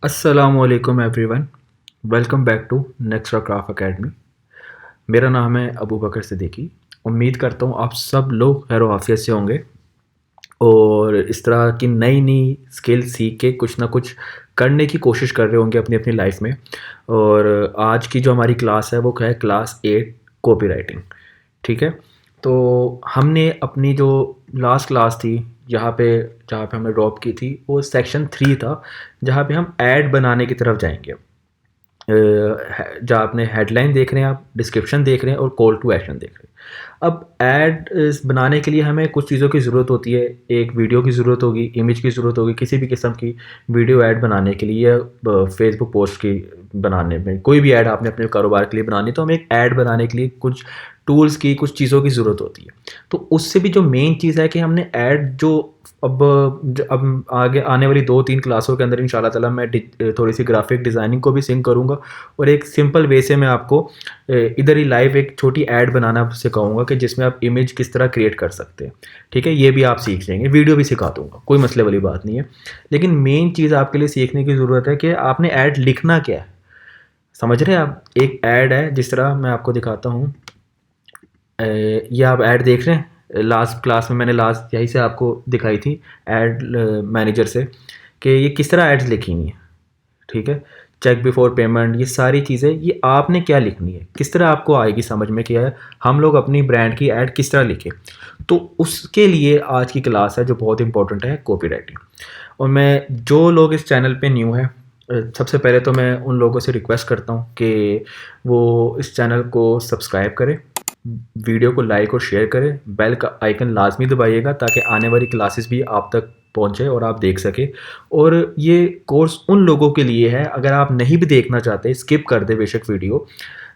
अस्सलामुअलैकुम everyone. Welcome back to next craft academy. मेरा नाम है अबू बकर सिद्दीकी। उम्मीद करता हूँ आप सब लोग खैर आफियत से होंगे और इस तरह की नई नई स्किल सीख के कुछ ना कुछ करने की कोशिश कर रहे होंगे अपनी अपनी लाइफ में। और आज की जो हमारी क्लास है वो है क्लास 8 कॉपी राइटिंग। ठीक है, तो हमने अपनी जो लास्ट क्लास थी यहाँ पे जहाँ पे हमने ड्रॉप की थी वो सेक्शन 3 था, जहाँ पे हम ऐड बनाने की तरफ जाएंगे। जहाँ आपने हेडलाइन देख रहे हैं, आप डिस्क्रिप्शन देख रहे हैं और कॉल टू एक्शन देख रहे हैं। अब ऐड बनाने के लिए हमें कुछ चीज़ों की ज़रूरत होती है। एक वीडियो की ज़रूरत होगी, इमेज की ज़रूरत होगी, किसी भी किस्म की वीडियो ऐड बनाने के लिए या फेसबुक पोस्ट की बनाने में, कोई भी ऐड आपने अपने कारोबार के लिए बनानी, तो हमें एक ऐड बनाने के लिए कुछ टूल्स की, कुछ चीज़ों की ज़रूरत होती है। तो उससे भी जो मेन चीज़ है कि हमने ऐड जो अब आगे आने वाली 2-3 क्लासों के अंदर इंशाल्लाह ताला मैं थोड़ी सी ग्राफिक डिज़ाइनिंग को भी सिंक करूँगा और एक सिंपल वे से मैं आपको इधर ही लाइव एक छोटी ऐड बनाना सिखाऊंगा कि जिसमें आप इमेज किस तरह क्रिएट कर सकते हैं। ठीक है, ये भी आप सीख जाएंगे, वीडियो भी सिखा दूंगा, कोई मसले वाली बात नहीं है। लेकिन मेन चीज़ आपके लिए सीखने की ज़रूरत है कि आपने ऐड लिखना क्या है। समझ रहे हैं आप? एक ऐड है, जिस तरह मैं आपको दिखाता हूँ। ये आप ऐड देख रहे हैं, लास्ट क्लास में मैंने लास्ट यही से आपको दिखाई थी ऐड मैनेजर से कि ये किस तरह एड्स लिखी हुई हैं। ठीक है, चेक बिफोर पेमेंट, ये सारी चीज़ें ये आपने क्या लिखनी है, किस तरह आपको आएगी समझ में कि यार हम लोग अपनी ब्रांड की ऐड किस तरह लिखें। तो उसके लिए आज की क्लास है जो बहुत इंपॉर्टेंट है, कॉपी राइटिंग। और मैं जो लोग इस चैनल पे न्यू है, सबसे पहले तो मैं उन लोगों से रिक्वेस्ट करता हूँ कि वो इस चैनल को सब्सक्राइब करें, वीडियो को लाइक और शेयर करें, बेल का आइकन लाजमी दबाइएगा ताकि आने वाली क्लासेस भी आप तक पहुँचे और आप देख सके। और ये कोर्स उन लोगों के लिए है, अगर आप नहीं भी देखना चाहते स्किप कर दे बेशक वीडियो,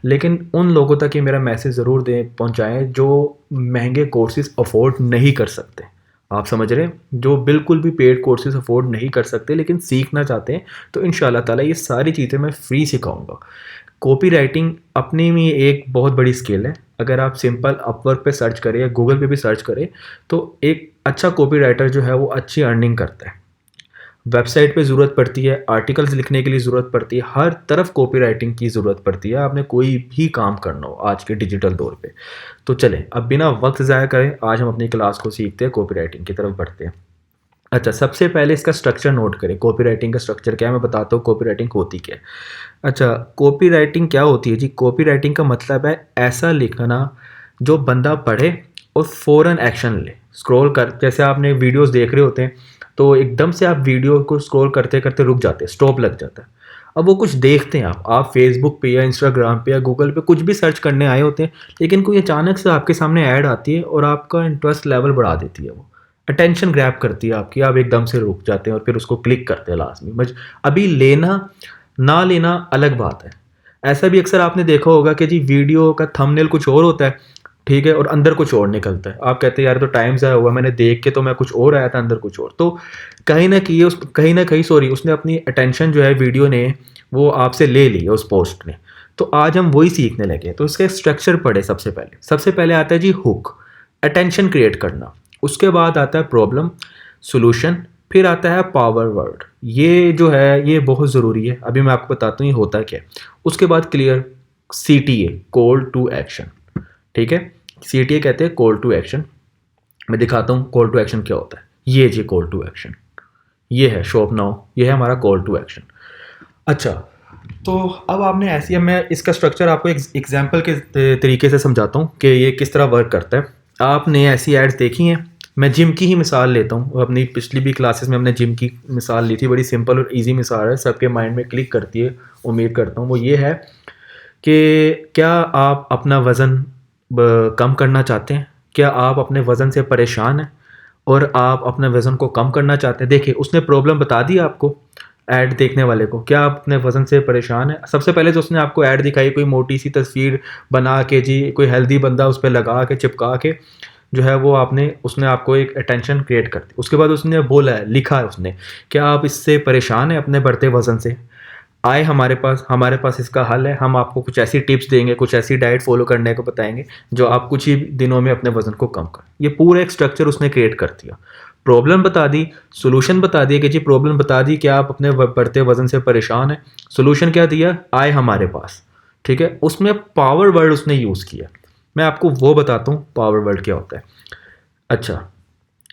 लेकिन उन लोगों तक ये मेरा मैसेज ज़रूर दें, पहुँचाएँ जो महंगे कोर्सेज अफोर्ड नहीं कर सकते। आप समझ रहे हैं, जो बिल्कुल भी पेड कोर्सेज अफोर्ड नहीं कर सकते लेकिन सीखना चाहते हैं, तो इंशाल्लाह ताला ये सारी चीज़ें मैं फ्री सिखाऊंगा। कॉपी राइटिंग अपने में एक बहुत बड़ी स्किल है। अगर आप सिंपल अपवर्क पे सर्च करें या गूगल पे भी सर्च करें तो एक अच्छा कॉपी राइटर जो है वो अच्छी अर्निंग करता है। वेबसाइट पे ज़रूरत पड़ती है, आर्टिकल्स लिखने के लिए ज़रूरत पड़ती है, हर तरफ कॉपी राइटिंग की ज़रूरत पड़ती है, आपने कोई भी काम करना हो आज के डिजिटल दौर पे। तो चलें, अब बिना वक्त ज़ाया करें आज हम अपनी क्लास को सीखते हैं, कॉपी राइटिंग की तरफ बढ़ते हैं। अच्छा, सबसे पहले इसका स्ट्रक्चर नोट करें। कॉपी राइटिंग का स्ट्रक्चर क्या है, मैं बताता हूँ कॉपी राइटिंग होती क्या है। अच्छा, कॉपी राइटिंग क्या होती है जी? कॉपी राइटिंग का मतलब है ऐसा लिखना जो बंदा पढ़े और फ़ौरन एक्शन ले। स्क्रॉल कर, जैसे आपने वीडियोस देख रहे होते हैं तो एकदम से आप वीडियो को स्क्रॉल करते करते रुक जाते हैं, स्टॉप लग जाता है। अब वो कुछ देखते हैं, आप फेसबुक पे या इंस्टाग्राम पे या गूगल पे कुछ भी सर्च करने आए होते हैं, लेकिन कोई अचानक से आपके सामने ऐड आती है और आपका इंटरेस्ट लेवल बढ़ा देती है, वो अटेंशन ग्रैब करती है आपकी, आप एकदम से रुक जाते हैं और फिर उसको क्लिक करते हैं लास्ट में। अभी लेना ना लेना अलग बात है। ऐसा भी अक्सर आपने देखा होगा कि जी वीडियो का थंबनेल कुछ और होता है, ठीक है, और अंदर कुछ और निकलता है। आप कहते हैं यार तो टाइम ज़ाया हुआ, मैंने देख के तो मैं कुछ और आया था, अंदर कुछ और। तो कहीं ना कहीं सॉरी, उसने अपनी अटेंशन जो है वीडियो ने वो आपसे ले ली है उस पोस्ट ने। तो आज हम वही सीखने लगे। तो इसका स्ट्रक्चर पढ़े। सबसे पहले आता है जी हुक, अटेंशन क्रिएट करना। उसके बाद आता है प्रॉब्लम सॉल्यूशन, फिर आता है पावर वर्ड। ये जो है ये बहुत ज़रूरी है, अभी मैं आपको बताता हूँ ये होता क्या है। उसके बाद clear, CTA call to action. ठीक है, CTA कहते हैं कॉल टू एक्शन। मैं दिखाता हूँ कॉल टू एक्शन क्या होता है। ये जी कॉल टू एक्शन, ये है शॉप नाउ, ये है हमारा कॉल टू एक्शन। अच्छा, तो अब आपने ऐसी, अब मैं इसका स्ट्रक्चर आपको एक एग्जाम्पल के तरीके से समझाता हूँ कि ये किस तरह वर्क करता है। आपने ऐसी एड्स देखी हैं, मैं जिम की ही मिसाल लेता हूँ। अपनी पिछली भी क्लासेस में हमने जिम की मिसाल ली थी, बड़ी सिंपल और इजी मिसाल है, सबके माइंड में क्लिक करती है उम्मीद करता हूँ। वो ये है कि क्या आप अपना वज़न कम करना चाहते हैं? क्या आप अपने वज़न से परेशान हैं और आप अपने वज़न को कम करना चाहते हैं? देखिए, उसने प्रॉब्लम बता दी आपको ऐड देखने वाले को, क्या आप अपने वज़न से परेशान हैं? सबसे पहले तो उसने आपको ऐड दिखाई, कोई मोटी सी तस्वीर बना के जी, कोई हेल्दी बंदा उस पे लगा के चिपका के जो है वो उसने आपको एक अटेंशन क्रिएट कर दी। उसके बाद उसने बोला है, लिखा है उसने, क्या आप इससे परेशान हैं अपने बढ़ते वज़न से? आए हमारे पास इसका हल है। हम आपको कुछ ऐसी टिप्स देंगे, कुछ ऐसी डाइट फॉलो करने को बताएंगे जो आप कुछ ही दिनों में अपने वज़न को कम कर। ये पूरा एक स्ट्रक्चर उसने क्रिएट कर दिया। प्रॉब्लम बता दी, सॉल्यूशन बता दिया कि जी प्रॉब्लम बता दी कि आप अपने बढ़ते वज़न से परेशान हैं, सॉल्यूशन क्या दिया, आए हमारे पास, ठीक है। उसमें पावर वर्ड उसने यूज़ किया, मैं आपको वो बताता हूँ पावर वर्ड क्या होता है। अच्छा,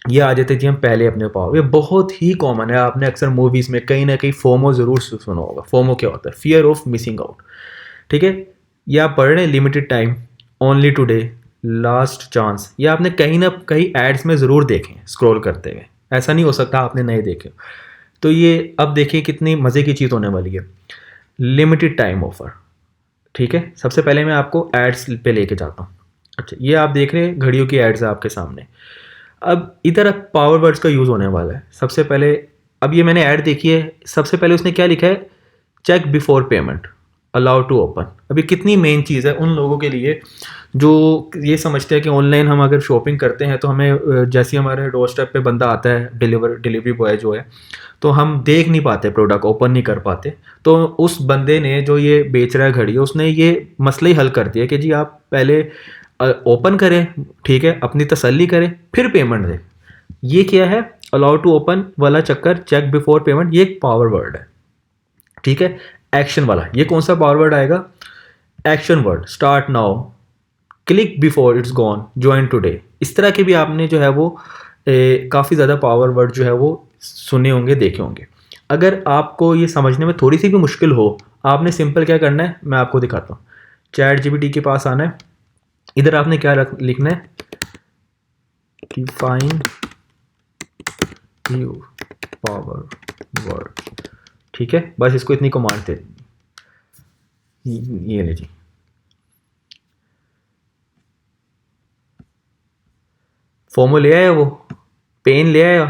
ये आ जाते थे हम पहले अपने पावर, ये बहुत ही कॉमन है, आपने अक्सर मूवीज़ में कहीं ना कहीं फोमो ज़रूर सुना होगा। फोमो क्या होता है, फियर ऑफ मिसिंग आउट, ठीक है। ये आप पढ़ रहे हैं limited time, only today, last chance, ये आपने कहीं ना कहीं एड्स में ज़रूर देखे स्क्रॉल करते हुए, ऐसा नहीं हो सकता आपने नहीं देखे। तो ये अब देखिए कितनी मज़े की चीज़ होने वाली है, लिमिटेड टाइम ऑफर, ठीक है। सबसे पहले मैं आपको एड्स पे लेके जाता हूँ। अच्छा, ये आप देख रहे हैं घड़ियों की एड्स है आपके सामने। अब इधर पावर वर्ड्स का यूज़ होने वाला है। सबसे पहले, अब ये मैंने ऐड देखी है, सबसे पहले उसने क्या लिखा है, check before payment, allow to open. अभी कितनी मेन चीज़ है उन लोगों के लिए जो ये समझते हैं कि ऑनलाइन हम अगर शॉपिंग करते हैं तो हमें जैसे हमारे डोर स्टेप पे बंदा आता है, डिलीवरी बॉय जो है, तो हम देख नहीं पाते, प्रोडक्ट ओपन नहीं कर पाते। तो उस बंदे ने जो ये बेच रहा है घड़ी, उसने ये मसला ही हल कर दिया कि जी आप पहले ओपन करें, ठीक है, अपनी तसल्ली करें, फिर पेमेंट दें। ये क्या है, अलाउ टू ओपन वाला चक्कर, चेक बिफोर पेमेंट, ये एक पावर वर्ड है, ठीक है। एक्शन वाला, ये कौन सा पावर वर्ड आएगा, action word, start now, click before it's gone, join today. इस तरह के भी आपने जो है वो काफ़ी ज़्यादा पावर वर्ड जो है वो सुने होंगे, देखे होंगे। अगर आपको ये समझने में थोड़ी सी भी मुश्किल हो, आपने सिंपल क्या करना है, मैं आपको दिखाता हूँ। चैट जीपीटी के पास आना है, इधर आपने क्या लिखना है, डिफाइन यू पावर वर्ड, ठीक है। बस इसको इतनी कमांड दे, ये ले जी, फॉर्मो ले आया वो, पेन ले आया,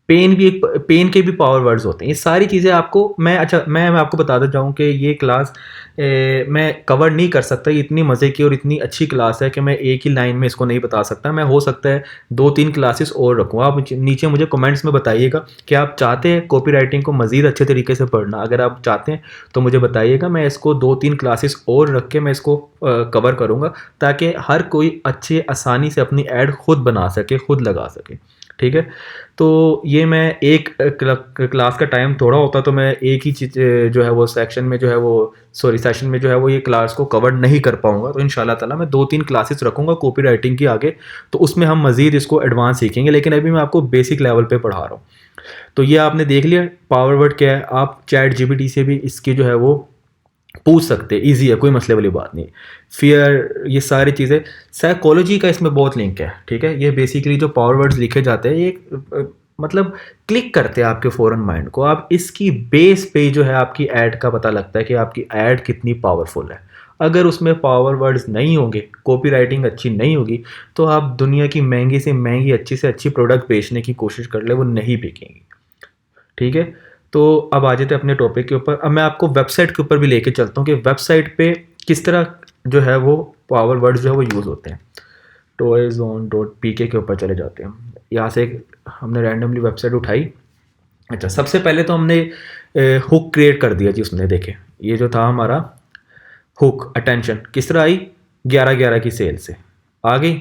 पेन के भी पावर वर्ड्स होते हैं। ये सारी चीज़ें आपको मैं आपको बताता जाऊँ कि ये क्लास मैं कवर नहीं कर सकता, ये इतनी मज़े की और इतनी अच्छी क्लास है कि मैं एक ही लाइन में इसको नहीं बता सकता। मैं हो सकता है 2-3 क्लासेस और रखूँ। आप नीचे मुझे कमेंट्स में बताइएगा कि आप चाहते हैं कॉपी राइटिंग को मज़ीद अच्छे तरीके से पढ़ना। अगर आप चाहते हैं तो मुझे बताइएगा, मैं इसको 2-3 क्लासेस और रख के मैं इसको कवर करूँगा, ताकि हर कोई अच्छे आसानी से अपनी ऐड खुद बना सके, खुद लगा सके, ठीक है। तो ये मैं एक क्लास का टाइम थोड़ा होता तो मैं एक ही चीज़ जो है वो सेशन में जो है वो ये क्लास को कवर नहीं कर पाऊंगा। तो इंशाल्लाह ताला मैं 2-3 क्लासेस रखूंगा कॉपी राइटिंग की आगे, तो उसमें हम मज़ीद इसको एडवांस सीखेंगे, लेकिन अभी मैं आपको बेसिक लेवल पे पढ़ा रहा हूँ। तो ये आपने देख लिया पावर वर्ड क्या है। आप चैट जीपीटी से भी इसकी जो है वो पूछ सकते हैं, ईजी है, कोई मसले वाली बात नहीं। फियर, ये सारी चीज़ें, साइकोलॉजी का इसमें बहुत लिंक है, ठीक है। ये बेसिकली जो पावर वर्ड्स लिखे जाते हैं, ये मतलब क्लिक करते हैं आपके फ़ौरन माइंड को। आप इसकी बेस पे जो है आपकी ऐड का पता लगता है कि आपकी ऐड कितनी पावरफुल है। अगर उसमें पावर वर्ड्स नहीं होंगे, कॉपी राइटिंग अच्छी नहीं होगी, तो आप दुनिया की महंगी से महंगी, अच्छी से अच्छी प्रोडक्ट बेचने की कोशिश कर ले, वो नहीं बिकेंगी, ठीक है। तो अब आ जाते हैं अपने टॉपिक के ऊपर। अब मैं आपको वेबसाइट के ऊपर भी लेके चलता हूँ कि वेबसाइट पे किस तरह जो है वो पावर वर्ड्स जो है वो यूज़ होते हैं। toyzone.pk के ऊपर चले जाते हैं। यहाँ से हमने रैंडमली वेबसाइट उठाई। अच्छा, सबसे पहले तो हमने हुक क्रिएट कर दिया जी उसने। देखे, ये जो था हमारा हुक, अटेंशन किस तरह आई, 11-11 की सेल से आ गई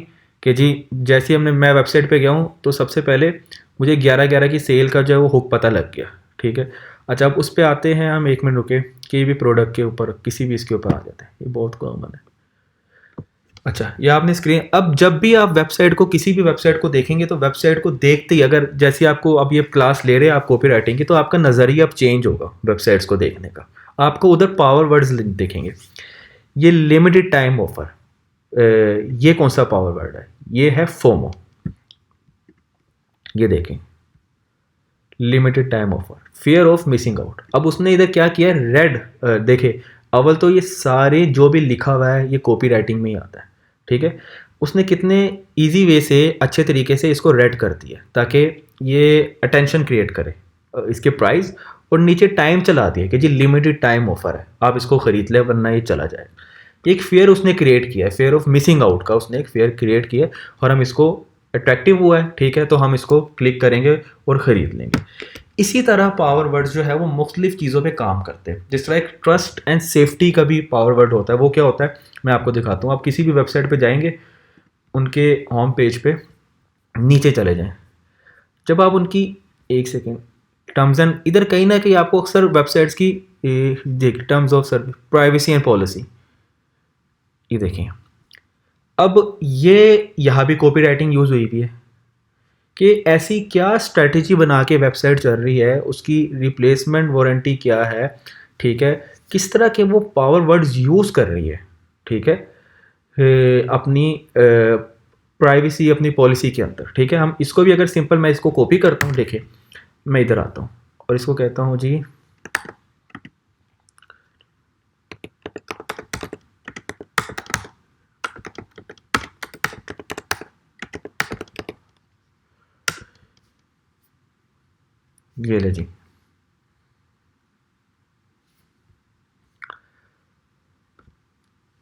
कि जी जैसे ही मैं वेबसाइट पे गया हूँ तो सबसे पहले मुझे 11-11 की सेल का जो है वो हुक पता लग गया, ठीक है। अच्छा, अब उस पर आते हैं हम, 1 मिनट रुके, कि भी प्रोडक्ट के ऊपर किसी भी इसके ऊपर आ जाते हैं, ये बहुत कॉमन है। अच्छा, ये आपने स्क्रीन, अब जब भी आप वेबसाइट को, किसी भी वेबसाइट को देखेंगे तो वेबसाइट को देखते ही, अगर जैसे आपको अब ये क्लास ले रहे हैं आप कॉपी राइटिंग की, तो आपका नज़रिया अब चेंज होगा वेबसाइट्स को देखने का। आपको उधर पावर वर्ड्स दिखेंगे। ये लिमिटेड टाइम ऑफर, ये कौन सा पावर वर्ड है, ये है फोमो। ये देखें, limited time offer, fear of missing out. अब उसने इधर क्या किया, रेड, देखे, अव्वल तो ये सारे जो भी लिखा हुआ है ये कॉपी राइटिंग में ही आता है, ठीक है। उसने कितने इजी वे से, अच्छे तरीके से इसको रेड कर दिया ताकि ये अटेंशन क्रिएट करे, इसके प्राइस, और नीचे टाइम चला दिया कि जी लिमिटेड टाइम ऑफर है, आप इसको ख़रीद लें वरना ये चला जाए। एक फेयर उसने क्रिएट किया है, फेयर ऑफ मिसिंग आउट का उसने एक फेयर क्रिएट किया है, और हम इसको, अट्रैक्टिव हुआ है, ठीक है, तो हम इसको क्लिक करेंगे और ख़रीद लेंगे। इसी तरह पावर वर्ड्स जो है वो मुख्तलिफ चीज़ों पे काम करते हैं। जिस तरह एक ट्रस्ट एंड सेफ्टी का भी पावर वर्ड होता है, वो क्या होता है मैं आपको दिखाता हूँ। आप किसी भी वेबसाइट पे जाएंगे, उनके होम पेज पे नीचे चले जाएं, जब आप उनकी, एक सेकेंड, टर्म्स एंड, इधर कहीं ना कहीं आपको अक्सर वेबसाइट्स की देखिए terms of service, privacy and policy, ये देखें। अब ये यहाँ भी कॉपी राइटिंग यूज़ हुई भी है कि ऐसी क्या स्ट्रेटजी बना के वेबसाइट चल रही है, उसकी रिप्लेसमेंट वारंटी क्या है, ठीक है, किस तरह के वो पावर वर्ड्स यूज़ कर रही है, ठीक है, अपनी प्राइवेसी, अपनी पॉलिसी के अंदर, ठीक है। हम इसको भी अगर सिंपल मैं इसको कॉपी करता हूँ, देखिए मैं इधर आता हूँ और इसको कहता हूँ जी ये ले जी,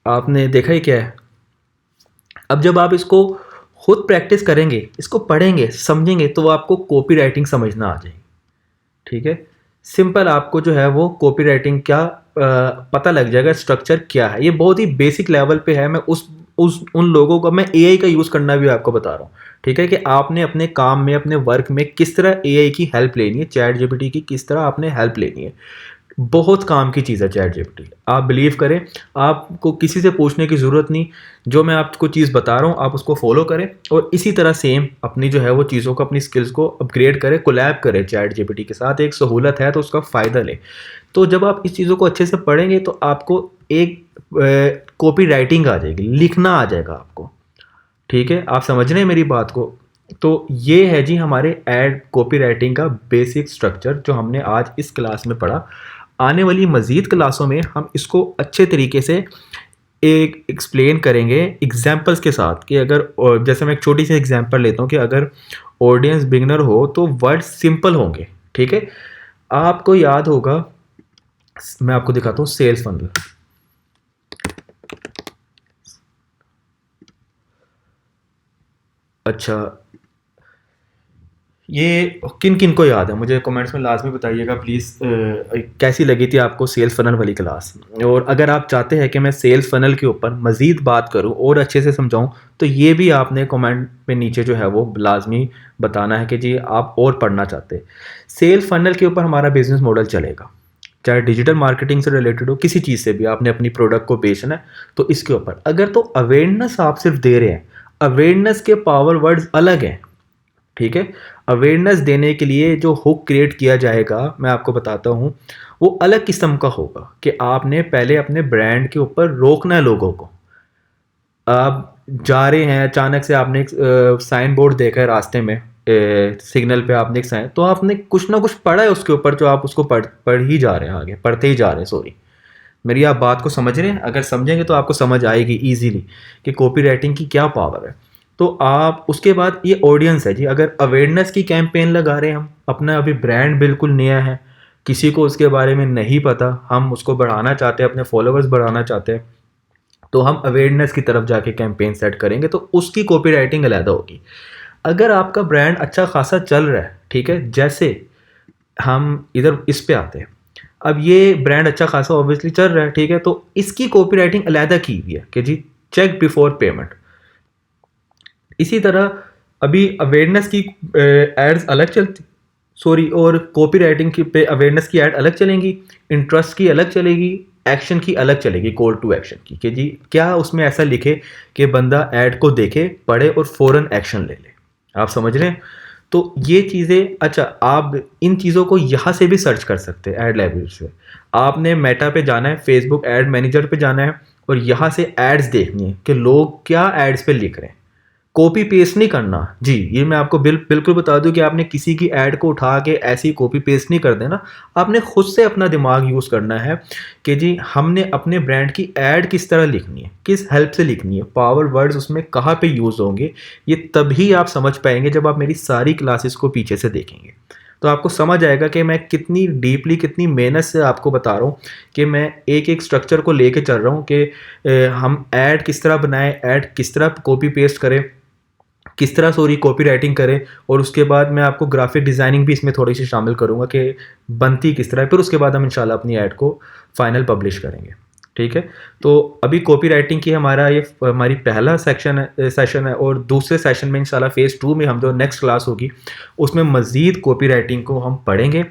आपने देखा ही क्या है। अब जब आप इसको खुद प्रैक्टिस करेंगे, इसको पढ़ेंगे, समझेंगे, तो आपको कॉपी राइटिंग समझना आ जाएगी, ठीक है। सिंपल आपको जो है वो कॉपी राइटिंग क्या पता लग जाएगा, स्ट्रक्चर क्या है। ये बहुत ही बेसिक लेवल पे है। मैं उस उन लोगों का, मैं एआई का यूज़ करना भी आपको बता रहा हूँ, ठीक है, कि आपने अपने काम में, अपने वर्क में किस तरह एआई की हेल्प लेनी है, चैट जीपीटी की किस तरह आपने हेल्प लेनी है। बहुत काम की चीज़ है चैट जीपीटी, आप बिलीव करें, आपको किसी से पूछने की ज़रूरत नहीं। जो मैं आपको चीज़ बता रहा हूँ आप उसको फॉलो करें और इसी तरह सेम अपनी जो है वो चीज़ों को, अपनी स्किल्स को अपग्रेड करें, कोलैब करें चैट जीपीटी के साथ। एक सहूलत है तो उसका फ़ायदा लें। तो जब आप इस चीज़ों को अच्छे से पढ़ेंगे तो आपको एक कॉपी राइटिंग आ जाएगी, लिखना आ जाएगा आपको, ठीक है। आप समझ रहे हैं मेरी बात को। तो ये है जी हमारे एड कॉपी राइटिंग का बेसिक स्ट्रक्चर जो हमने आज इस क्लास में पढ़ा। आने वाली मज़ीद क्लासों में हम इसको अच्छे तरीके से एक एक्सप्लेन करेंगे एग्जाम्पल्स के साथ, कि अगर, जैसे मैं एक छोटी सी एग्जाम्पल लेता हूँ कि अगर ऑडियंस बिगनर हो तो वर्ड सिंपल होंगे, ठीक है। आपको याद होगा, मैं आपको दिखाता हूँ सेल्स फनल। अच्छा, ये किन किन को याद है मुझे कमेंट्स में लाजमी बताइएगा प्लीज़, कैसी लगी थी आपको सेल्स फनल वाली क्लास। और अगर आप चाहते हैं कि मैं सेल्स फनल के ऊपर मज़ीद बात करूं और अच्छे से समझाऊं, तो ये भी आपने कमेंट पे नीचे जो है वो लाजमी बताना है कि जी आप और पढ़ना चाहते हैं। सेल्स फनल के ऊपर हमारा बिजनेस मॉडल चलेगा, चाहे डिजिटल मार्केटिंग से रिलेटेड हो, किसी चीज़ से भी आपने अपनी प्रोडक्ट को बेचना है तो इसके ऊपर। अगर तो अवेयरनेस आप सिर्फ दे रहे हैं, अवेयरनेस के पावर वर्ड्स अलग हैं, ठीक है। अवेयरनेस देने के लिए जो हुक क्रिएट किया जाएगा मैं आपको बताता हूँ, वो अलग किस्म का होगा कि आपने पहले अपने ब्रांड के ऊपर रोकना है लोगों को। आप जा रहे हैं, अचानक से आपने एक साइन बोर्ड देखा है रास्ते में, सिग्नल पे आपने एक साइन, तो आपने कुछ ना कुछ पढ़ा है उसके ऊपर, जो आप उसको पढ़ ही जा रहे हैं, आगे पढ़ते ही जा रहे हैं, सॉरी। मेरी आप बात को समझ रहे हैं? अगर समझेंगे तो आपको समझ आएगी ईजीली कि कॉपी राइटिंग की क्या पावर है। तो आप उसके बाद, ये ऑडियंस है जी, अगर अवेयरनेस की कैंपेन लगा रहे हैं हम, अपना अभी ब्रांड बिल्कुल नया है, किसी को उसके बारे में नहीं पता, हम उसको बढ़ाना चाहते हैं, अपने फॉलोअर्स बढ़ाना चाहते हैं, तो हम अवेयरनेस की तरफ जाके कैंपेन सेट करेंगे, तो उसकी कॉपी राइटिंग अलग होगी। अगर आपका ब्रांड अच्छा खासा चल रहा है, ठीक है, जैसे हम इधर इस पे आते हैं, अब ये ब्रांड अच्छा खासा ऑब्वियसली चल रहा है, ठीक है, तो इसकी कॉपी राइटिंग अलहदा की हुई है कि जी चेक बिफोर पेमेंट। इसी तरह अभी अवेयरनेस की एड्स अलग चलती, सॉरी, और कॉपी राइटिंग की पे अवेयरनेस की एड अलग चलेंगी, इंटरेस्ट की अलग चलेगी, एक्शन की अलग चलेगी, कॉल टू एक्शन की, कि जी क्या उसमें ऐसा लिखे कि बंदा ऐड को देखे, पढ़े और फ़ौरन एक्शन ले ले। आप समझ रहे हैं? तो ये चीज़ें, अच्छा, आप इन चीज़ों को यहाँ से भी सर्च कर सकते हैं, ऐड लाइब्रेरी से। आपने मेटा पे जाना है, फेसबुक एड मैनेजर पे जाना है और यहाँ से एड्स देखनी है कि लोग क्या एड्स पे लिख रहे हैं। कॉपी पेस्ट नहीं करना जी, ये मैं आपको बिल्कुल बता दूं कि आपने किसी की ऐड को उठा के ऐसी कॉपी पेस्ट नहीं कर देना। आपने खुद से अपना दिमाग यूज़ करना है कि जी हमने अपने ब्रांड की ऐड किस तरह लिखनी है, किस हेल्प से लिखनी है, पावर वर्ड्स उसमें कहाँ पे यूज़ होंगे। ये तभी आप समझ पाएंगे जब आप मेरी सारी क्लासेस को पीछे से देखेंगे, तो आपको समझ आएगा कि मैं कितनी डीपली, कितनी मेहनत से आपको बता रहा हूँ कि मैं एक एक स्ट्रक्चर को लेके चल रहा हूँ कि हम ऐड किस तरह बनाएं, ऐड किस तरह कॉपी पेस्ट करें, किस तरह सॉरी कॉपी राइटिंग करें, और उसके बाद मैं आपको ग्राफिक डिज़ाइनिंग भी इसमें थोड़ी सी शामिल करूँगा कि बनती किस तरह है। फिर उसके बाद हम इंशाल्लाह अपनी ऐड को फाइनल पब्लिश करेंगे। ठीक है। तो अभी कॉपी राइटिंग की हमारी पहला सेशन है, और दूसरे सेशन में इंशाल्लाह फ़ेज़ 2 में हम जो नेक्स्ट क्लास होगी उसमें मज़ीद कॉपी राइटिंग को हम पढ़ेंगे।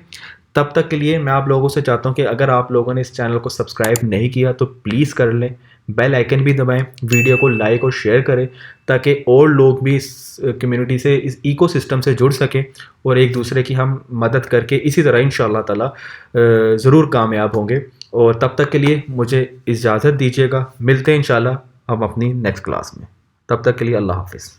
तब तक के लिए मैं आप लोगों से चाहता हूँ कि अगर आप लोगों ने इस चैनल को सब्सक्राइब नहीं किया तो प्लीज़ कर लें, बेल आइकन भी दबाएं, वीडियो को लाइक और शेयर करें ताकि और लोग भी इस कम्युनिटी से, इस इकोसिस्टम से जुड़ सकें और एक दूसरे की हम मदद करके इसी तरह इंशाअल्लाह ताला ज़रूर कामयाब होंगे। और तब तक के लिए मुझे इजाज़त दीजिएगा, मिलते हैं इंशाअल्लाह हम अपनी नेक्स्ट क्लास में। तब तक के लिए अल्लाह हाफ़िज़।